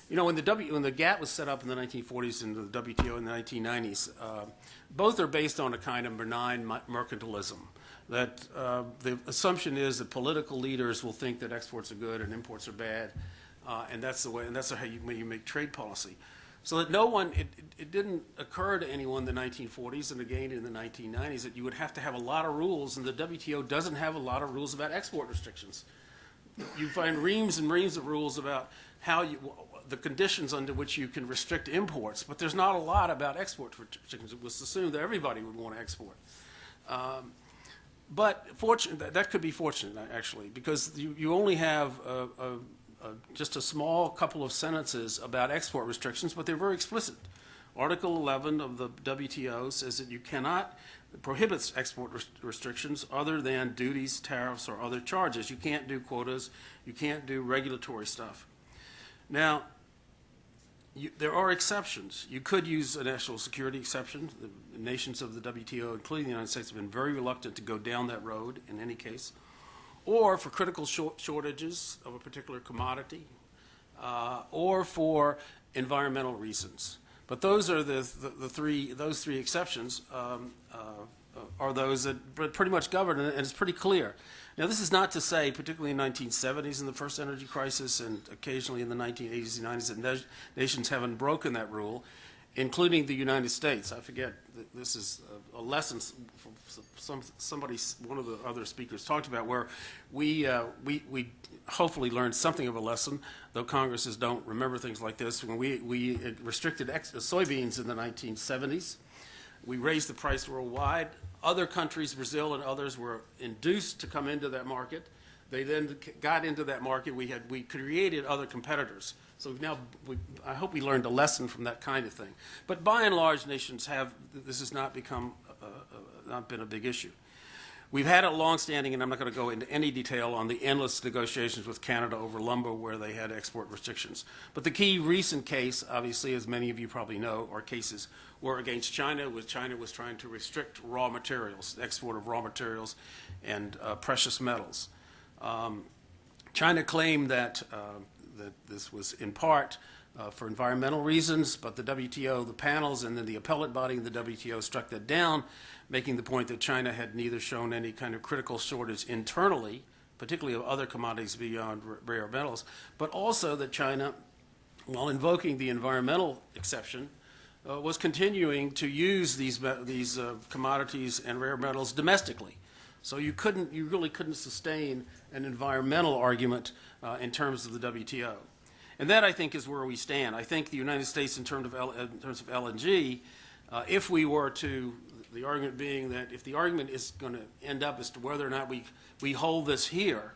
You know, when the GATT was set up in the 1940s and the WTO in the 1990s, both are based on a kind of benign mercantilism. That the assumption is that political leaders will think that exports are good and imports are bad, and that's the way, and that's how you make trade policy. So that no one, it didn't occur to anyone in the 1940s and again in the 1990s that you would have to have a lot of rules, and the WTO doesn't have a lot of rules about export restrictions. You find reams and reams of rules about how the conditions under which you can restrict imports, but there's not a lot about export restrictions. It was assumed that everybody would want to export. But that could be fortunate, actually, because you only have just a small couple of sentences about export restrictions, but they're very explicit. Article 11 of the WTO says that you cannot, prohibits export restrictions other than duties, tariffs, or other charges. You can't do quotas. You can't do regulatory stuff. Now, there are exceptions. You could use a national security exception. The nations of the WTO, including the United States, have been very reluctant to go down that road in any case. Or for critical shortages of a particular commodity, or for environmental reasons. But those are those three exceptions are those that pretty much govern, and it's pretty clear. Now, this is not to say, particularly in the 1970s in the first energy crisis and occasionally in the 1980s and 90s, that nations haven't broken that rule, including the United States. I forget, this is a lesson one of the other speakers talked about, where we hopefully learned something of a lesson, though Congresses don't remember things like this. When we restricted soybeans in the 1970s, we raised the price worldwide. Other countries, Brazil and others, were induced to come into that market. They then got into that market. We created other competitors. So I hope we learned a lesson from that kind of thing. But by and large, nations this has not been a big issue. We've had a long-standing, and I'm not going to go into any detail on the endless negotiations with Canada over lumber where they had export restrictions. But the key recent case, obviously, as many of you probably know, or cases were against China, where China was trying to restrict raw materials, the export of raw materials and precious metals. China claimed that this was in part for environmental reasons, but the WTO, the panels, and then the appellate body in the WTO struck that down, making the point that China had neither shown any kind of critical shortage internally, particularly of other commodities beyond rare metals, but also that China, while invoking the environmental exception, was continuing to use these commodities and rare metals domestically. So you really couldn't sustain an environmental argument in terms of the WTO. And that, I think, is where we stand. I think the United States, in terms of LNG, if we were to, the argument being that if the argument is going to end up as to whether or not we hold this here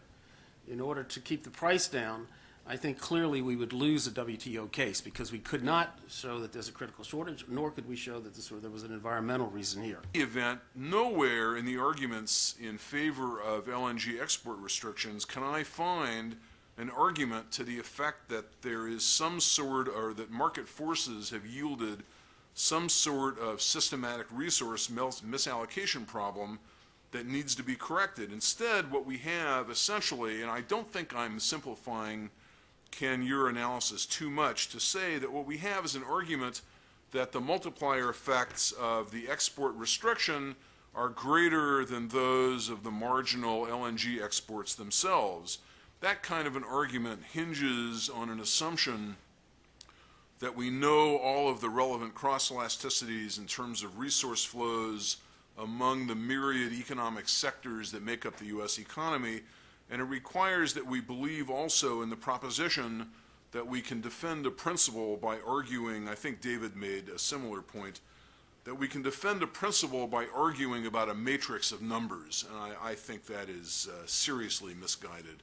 in order to keep the price down, I think clearly we would lose the WTO case, because we could not show that there's a critical shortage, nor could we show that there was an environmental reason here. In the event, nowhere in the arguments in favor of LNG export restrictions can I find an argument to the effect that there is some sort, or that market forces have yielded some sort of systematic resource misallocation problem that needs to be corrected. Instead, what we have essentially, and I don't think I'm simplifying your analysis too much to say that what we have is an argument that the multiplier effects of the export restriction are greater than those of the marginal LNG exports themselves. That kind of an argument hinges on an assumption that we know all of the relevant cross-elasticities in terms of resource flows among the myriad economic sectors that make up the U.S. economy, and it requires that we believe also in the proposition that we can defend a principle by arguing, I think David made a similar point, that we can defend a principle by arguing about a matrix of numbers, and I think that is seriously misguided.